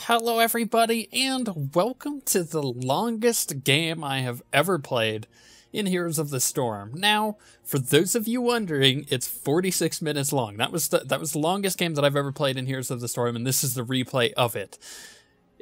Hello everybody, and welcome to the longest game I have ever played in Heroes of the Storm. Now, for those of you wondering, it's 46 minutes long. That was the longest game that I've ever played in Heroes of the Storm, and this is the replay of it.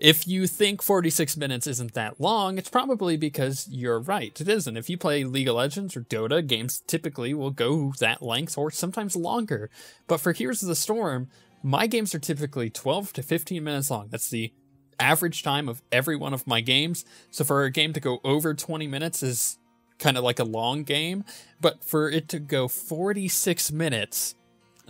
If you think 46 minutes isn't that long, it's probably because you're right. It isn't. If you play League of Legends or Dota, games typically will go that length or sometimes longer. But for Heroes of the Storm, my games are typically 12 to 15 minutes long. That's the average time of every one of my games. So for a game to go over 20 minutes is kind of like a long game. But for it to go 46 minutes,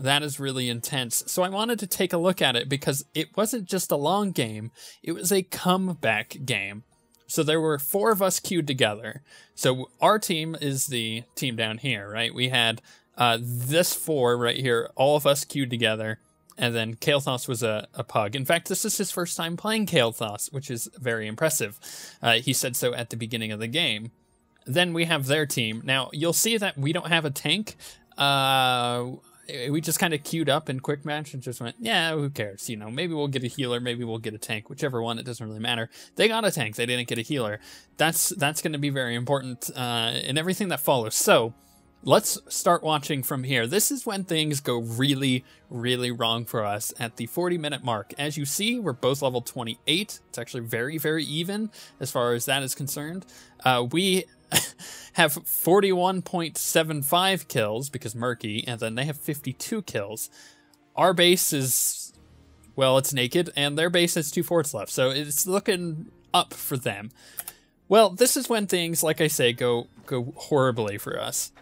that is really intense. So I wanted to take a look at it because it wasn't just a long game. It was a comeback game. So there were 4 of us queued together. So our team is the team down here, right? We had this 4 right here, all of us queued together. And then Kael'thas was a pug. In fact, this is his first time playing Kael'thas, which is very impressive. He said so at the beginning of the game. Then we have their team. Now, you'll see that we don't have a tank. We just kind of queued up in quick match and just went, yeah, who cares? You know, maybe we'll get a healer, maybe we'll get a tank, whichever one, it doesn't really matter. They got a tank, they didn't get a healer. That's going to be very important in everything that follows. So, let's start watching from here. This is when things go really, really wrong for us at the 40-minute mark. As you see, we're both level 28. It's actually very, very even as far as that is concerned. We have 41.75 kills because Murky, and then they have 52 kills. Our base is, well, it's naked, and their base has 2 forts left, so it's looking up for them. Well, this is when things, like I say, go horribly for us.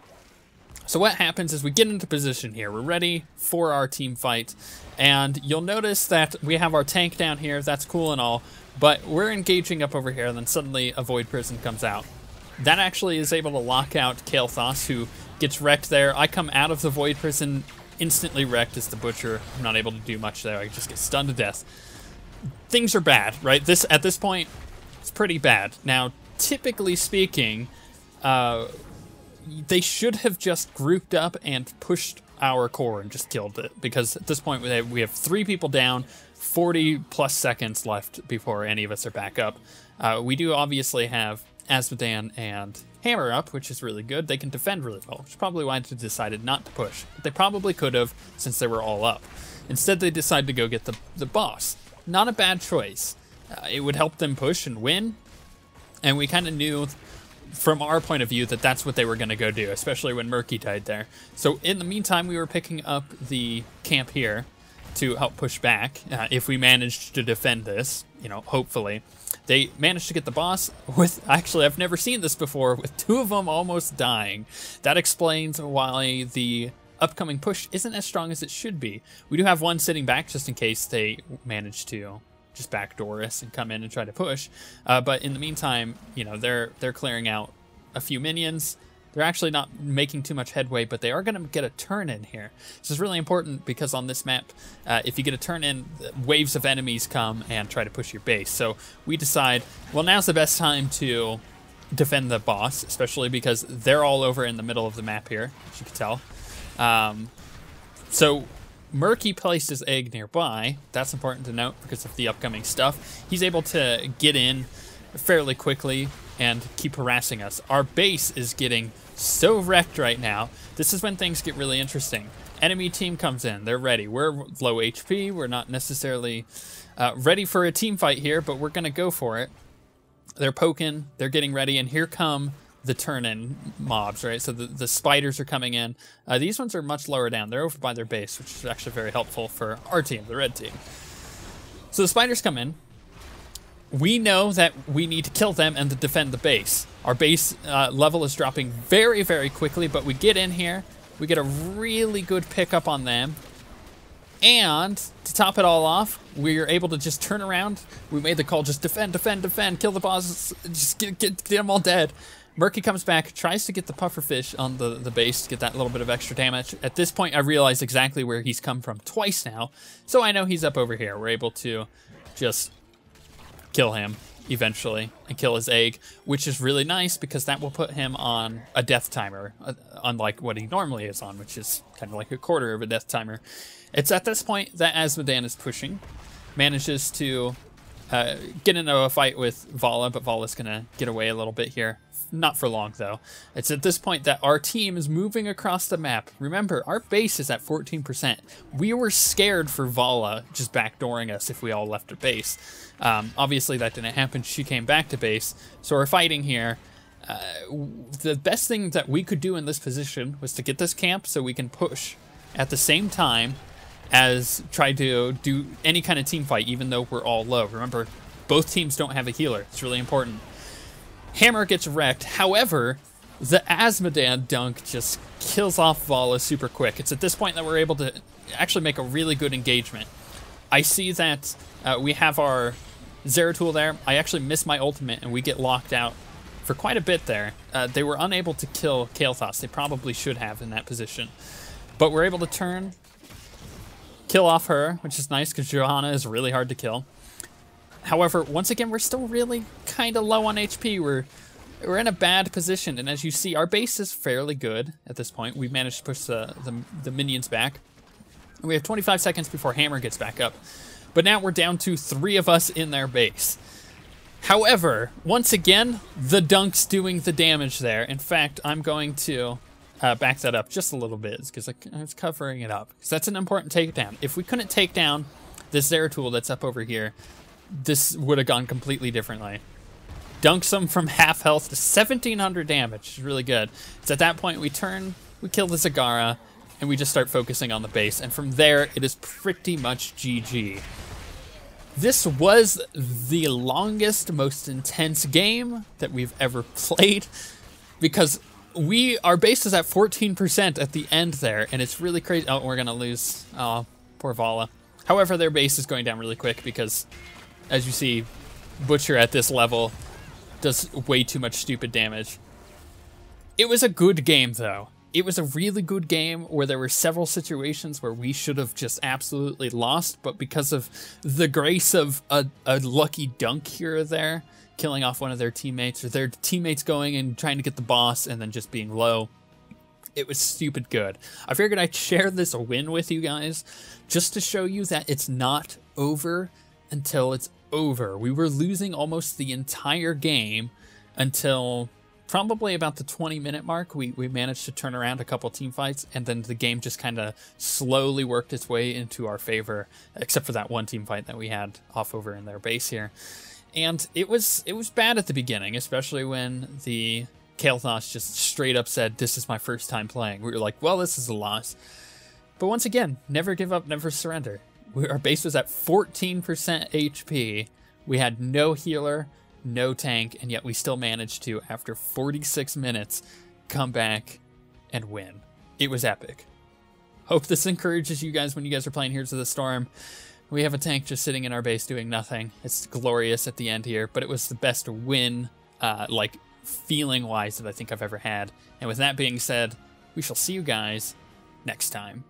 So what happens is we get into position here. We're ready for our team fight, and you'll notice that we have our tank down here. That's cool and all, but we're engaging up over here, and then suddenly a Void Prison comes out. That actually is able to lock out Kael'thas, who gets wrecked there. I come out of the Void Prison, instantly wrecked as the Butcher. I'm not able to do much there. I just get stunned to death. Things are bad, right? At this point, it's pretty bad. Now, typically speaking, they should have just grouped up and pushed our core and just killed it, because at this point we have 3 people down, 40 plus seconds left before any of us are back up. We do obviously have Azmodan and Hammer up, which is really good. They can defend really well, which is probably why they decided not to push. But they probably could have, since they were all up. Instead, they decided to go get the boss. Not a bad choice. It would help them push and win, and we kind of knew from our point of view that that's what they were going to go do, especially when Murky died there. So in the meantime, we were picking up the camp here to help push back, if we managed to defend this, you know, hopefully. They managed to get the boss with, actually, I've never seen this before, with 2 of them almost dying. That explains why the upcoming push isn't as strong as it should be. We do have 1 sitting back just in case they manage to just backdoor us and come in and try to push. But in the meantime, you know, they're clearing out a few minions. They're actually not making too much headway, but they are going to get a turn in here. This is really important because on this map, if you get a turn in, waves of enemies come and try to push your base. So we decide, well, now's the best time to defend the boss, especially because they're all over in the middle of the map here, as you can tell. So Murky placed his egg nearby. That's important to note because of the upcoming stuff. He's able to get in fairly quickly and keep harassing us. Our base is getting so wrecked right now. This is when things get really interesting. Enemy team comes in. They're ready. We're low HP. We're not necessarily ready for a team fight here, but we're going to go for it. They're poking. They're getting ready, and here come the turn-in mobs, right? So the spiders are coming in. These ones are much lower down. They're over by their base, which is actually very helpful for our team, the red team. So the spiders come in. We know that we need to kill them and to defend the base. Our base level is dropping very, very quickly, but we get in here. We get a really good pickup on them. And to top it all off, we are able to just turn around. We made the call, just defend, defend, defend, kill the bosses, just get them all dead. Murky comes back, tries to get the pufferfish on the base to get that little bit of extra damage. At this point, I realize exactly where he's come from twice now, so I know he's up over here. We're able to just kill him. eventually and kill his egg, which is really nice because that will put him on a death timer, unlike what he normally is on, which is kind of like a quarter of a death timer. It's at this point that OSWguild is pushing, manages to get into a fight with Vala, but Vala's gonna get away a little bit here. Not for long, though. It's at this point that our team is moving across the map. Remember, our base is at 14%. We were scared for Vala just backdooring us if we all left her base. Obviously, that didn't happen. She came back to base. So we're fighting here. The best thing that we could do in this position was to get this camp so we can push at the same time as try to do any kind of team fight, even though we're all low. Remember, both teams don't have a healer. It's really important. Hammer gets wrecked. However, the OSWguild dunk just kills off Vala super quick. It's at this point that we're able to actually make a really good engagement. I see that we have our Zeratul there. I actually miss my ultimate, and we get locked out for quite a bit there. They were unable to kill Kael'thas. They probably should have in that position. But we're able to turn, kill off her, which is nice because Johanna is really hard to kill. However, once again, we're still really kind of low on HP. We're in a bad position, and as you see, our base is fairly good at this point. We've managed to push the minions back. And we have 25 seconds before Hammer gets back up. But now we're down to 3 of us in their base. However, once again, the dunk's doing the damage there. In fact, I'm going to back that up just a little bit because I was covering it up. Because that's an important takedown. If we couldn't take down this Zeratul that's up over here, this would have gone completely differently. Dunks him from half health to 1700 damage. Which is really good. It's at that point we turn, we kill the Zagara, and we just start focusing on the base. And from there, it is pretty much GG. This was the longest, most intense game that we've ever played because our base is at 14% at the end there, and it's really crazy. Oh, we're gonna lose. Oh, poor Vala. However, their base is going down really quick because, as you see, Butcher at this level does way too much stupid damage. It was a good game, though. It was a really good game where there were several situations where we should have just absolutely lost, but because of the grace of a lucky dunk here or there, killing off one of their teammates, or their teammates going and trying to get the boss and then just being low, it was stupid good. I figured I'd share this win with you guys just to show you that it's not over until it's over. We were losing almost the entire game until probably about the 20-minute mark. We managed to turn around a couple team fights, and then the game just kind of slowly worked its way into our favor, except for that one team fight that we had off over in their base here. And it was bad at the beginning, especially when the Kael'thas just straight up said, "This is my first time playing." We were like, well, this is a loss. But once again, never give up, never surrender. Our base was at 14% HP. We had no healer, no tank, and yet we still managed to, after 46 minutes, come back and win. It was epic. Hope this encourages you guys when you guys are playing Heroes of the Storm. We have a tank just sitting in our base doing nothing. It's glorious at the end here, but it was the best win, like, feeling-wise that I think I've ever had. And with that being said, we shall see you guys next time.